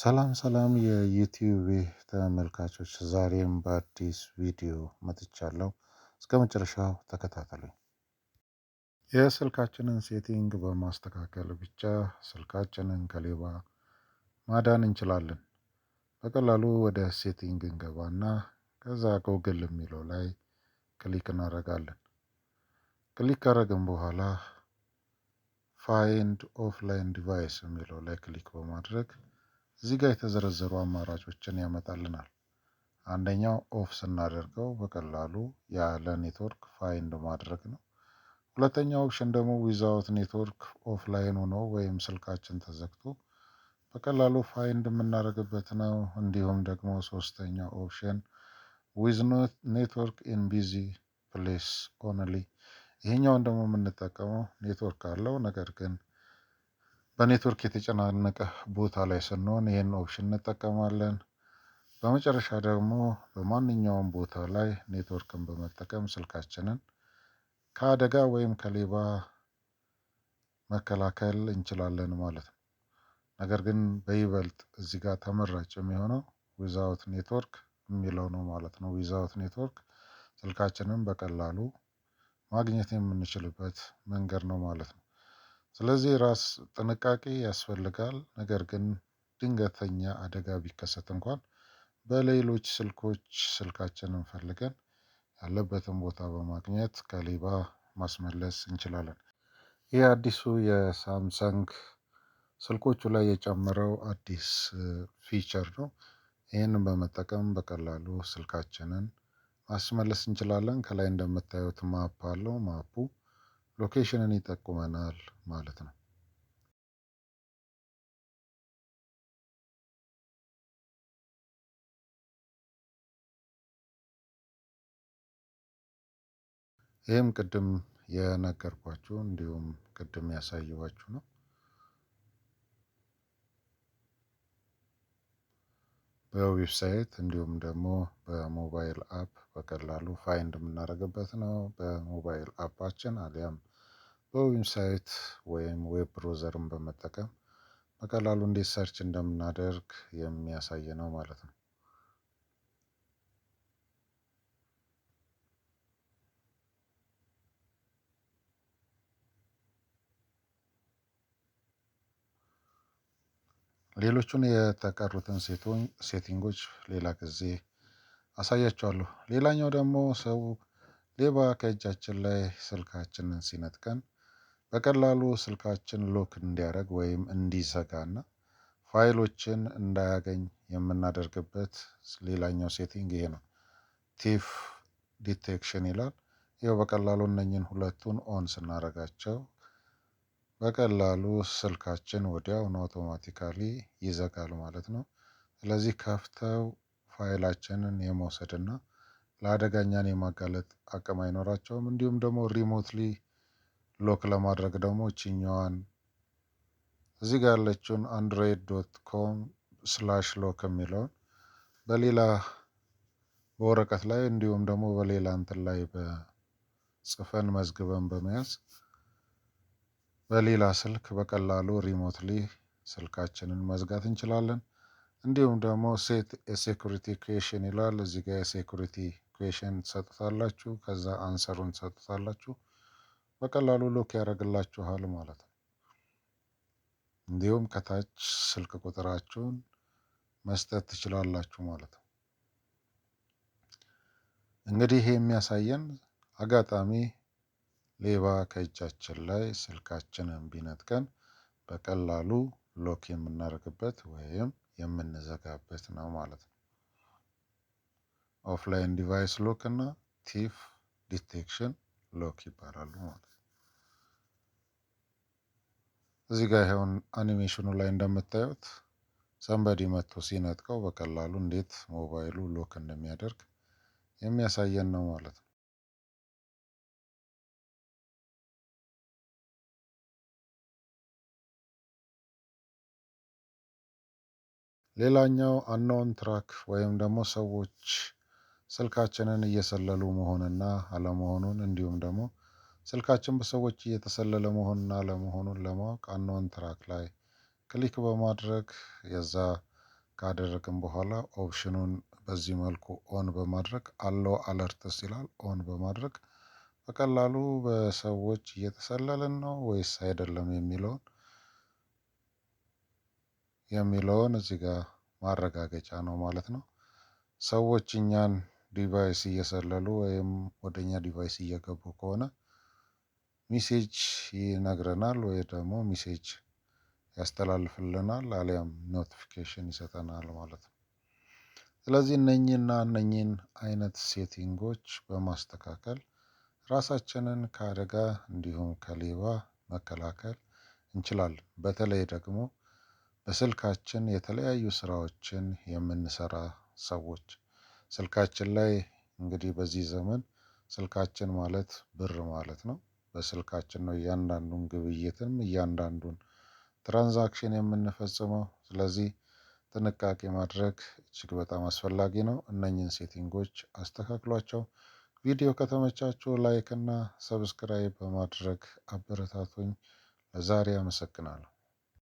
ሰላም ሰላም የዩቲዩብ ተመልካቾች ዛሬም በአዲስ ቪዲዮ መጥቻለሁ። እስከ መጨረሻው ተከታተሉኝ። የስልካችንን ሴቲንግ በማስተካከል ብቻ ስልካችንን ከሌባ ማዳን እንችላለን። በቀላሉ ወደ ሴቲንግ እንገባና ከዛ ጎግል የሚለው ላይ ክሊክ እናደርጋለን። ክሊክ ካደረግን በኋላ ፋይንድ ኦፍላይን ዲቫይስ የሚለው ላይ ክሊክ በማድረግ እዚህ ጋር የተዘረዘሩ አማራጮችን ያመጣልናል። አንደኛው ኦፍ ስናደርገው በቀላሉ ያለ ኔትወርክ ፋይንድ ማድረግ ነው። ሁለተኛው ኦፕሽን ደግሞ ዊዛውት ኔትወርክ ኦፍላይን ሆኖ ወይም ስልካችን ተዘግቶ በቀላሉ ፋይንድ የምናደርግበት ነው። እንዲሁም ደግሞ ሶስተኛው ኦፕሽን ዊዝ ኔትወርክ ኢን ቢዚ ፕሌስ ኦንሊ። ይሄኛውን ደግሞ የምንጠቀመው ኔትወርክ አለው ነገር ግን በኔትወርክ የተጨናነቀ ቦታ ላይ ስንሆን ይህን ኦፕሽን እንጠቀማለን። በመጨረሻ ደግሞ በማንኛውም ቦታ ላይ ኔትወርክን በመጠቀም ስልካችንን ከአደጋ ወይም ከሌባ መከላከል እንችላለን ማለት ነው። ነገር ግን በይበልጥ እዚህ ጋር ተመራጭ የሚሆነው ዊዛውት ኔትወርክ የሚለው ነው ማለት ነው። ዊዛውት ኔትወርክ ስልካችንን በቀላሉ ማግኘት የምንችልበት መንገድ ነው ማለት ነው። ስለዚህ ራስ ጥንቃቄ ያስፈልጋል። ነገር ግን ድንገተኛ አደጋ ቢከሰት እንኳን በሌሎች ስልኮች ስልካችንን ፈልገን ያለበትን ቦታ በማግኘት ከሌባ ማስመለስ እንችላለን። ይህ አዲሱ የሳምሰንግ ስልኮቹ ላይ የጨመረው አዲስ ፊቸር ነው። ይህንን በመጠቀም በቀላሉ ስልካችንን ማስመለስ እንችላለን። ከላይ እንደምታዩት ማፕ አለው። ማፑ ሎኬሽንን ይጠቁመናል ማለት ነው። ይህም ቅድም የነገርኳችሁ እንዲሁም ቅድም ያሳየኋችሁ ነው። በዌብሳይት እንዲሁም ደግሞ በሞባይል አፕ በቀላሉ ፋይንድ የምናደርግበት ነው። በሞባይል አፓችን አሊያም በዌብሳይት ወይም ዌብ ብሮዘርን በመጠቀም በቀላሉ እንዴት ሰርች እንደምናደርግ የሚያሳይ ነው ማለት ነው። ሌሎቹን የተቀሩትን ሴቲንጎች ሌላ ጊዜ አሳያቸዋለሁ። ሌላኛው ደግሞ ሰው ሌባ ከእጃችን ላይ ስልካችንን ሲነጥቀን በቀላሉ ስልካችን ሎክ እንዲያደርግ ወይም እንዲዘጋና ፋይሎችን እንዳያገኝ የምናደርግበት ሌላኛው ሴቲንግ ይሄ ነው። ቲፍ ዲቴክሽን ይላል። ይኸው በቀላሉ እነኝን ሁለቱን ኦን ስናደርጋቸው በቀላሉ ስልካችን ወዲያውኑ አውቶማቲካሊ ይዘጋል ማለት ነው። ስለዚህ ከፍተው ፋይላችንን የመውሰድና ለአደገኛን የማጋለጥ አቅም አይኖራቸውም። እንዲሁም ደግሞ ሪሞትሊ ሎክ ለማድረግ ደግሞ እችኛዋን እዚህ ጋር ያለችውን አንድሮይድ ዶት ኮም ስላሽ ሎክ የሚለውን በሌላ በወረቀት ላይ እንዲሁም ደግሞ በሌላ እንትን ላይ በጽፈን መዝግበን በመያዝ በሌላ ስልክ በቀላሉ ሪሞትሊ ስልካችንን መዝጋት እንችላለን። እንዲሁም ደግሞ ሴት የሴኩሪቲ ኩዌሽን ይላል። እዚህ ጋር የሴኩሪቲ ኩዌሽን ትሰጡታላችሁ። ከዛ አንሰሩን ትሰጡታላችሁ። በቀላሉ ሎክ ያደርግላችኋል ማለት ነው። እንዲሁም ከታች ስልክ ቁጥራችሁን መስጠት ትችላላችሁ ማለት ነው። እንግዲህ ይሄ የሚያሳየን አጋጣሚ ሌባ ከእጃችን ላይ ስልካችንን ቢነጥቀን በቀላሉ ሎክ የምናደርግበት ወይም የምንዘጋበት ነው ማለት ነው። ኦፍላይን ዲቫይስ ሎክ እና ቲፍ ዲቴክሽን ሎክ ይባላሉ ማለት ነው። እዚህ ጋር ይኸውን አኒሜሽኑ ላይ እንደምታዩት ሰንበዲ መጥቶ ሲነጥቀው በቀላሉ እንዴት ሞባይሉ ሎክ እንደሚያደርግ የሚያሳየን ነው ማለት ነው። ሌላኛው አንኖን ትራክ ወይም ደግሞ ሰዎች ስልካችንን እየሰለሉ መሆንና አለመሆኑን እንዲሁም ደግሞ ስልካችን በሰዎች እየተሰለለ መሆንና አለመሆኑን ለማወቅ አንኖን ትራክ ላይ ክሊክ በማድረግ የዛ ካደረግን በኋላ ኦፕሽኑን በዚህ መልኩ ኦን በማድረግ አለው አለርትስ ይላል ኦን በማድረግ በቀላሉ በሰዎች እየተሰለልን ነው ወይስ አይደለም የሚለውን እዚህ ጋር ማረጋገጫ ነው ማለት ነው። ሰዎች እኛን ዲቫይስ እየሰለሉ ወይም ወደኛ ዲቫይስ እየገቡ ከሆነ ሚሴጅ ይነግረናል ወይ ደግሞ ሚሴጅ ያስተላልፍልናል አሊያም ኖቲፊኬሽን ይሰጠናል ማለት ነው። ስለዚህ እነኚህን አይነት ሴቲንጎች በማስተካከል ራሳችንን ከአደጋ እንዲሁም ከሌባ መከላከል እንችላለን። በተለይ ደግሞ በስልካችን የተለያዩ ስራዎችን የምንሰራ ሰዎች ስልካችን ላይ እንግዲህ በዚህ ዘመን ስልካችን ማለት ብር ማለት ነው። በስልካችን ነው እያንዳንዱን ግብይትም እያንዳንዱን ትራንዛክሽን የምንፈጽመው። ስለዚህ ጥንቃቄ ማድረግ እጅግ በጣም አስፈላጊ ነው። እነኚህን ሴቲንጎች አስተካክሏቸው። ቪዲዮ ከተመቻችሁ ላይክ እና ሰብስክራይብ በማድረግ አበረታቱኝ። ለዛሬ አመሰግናለሁ።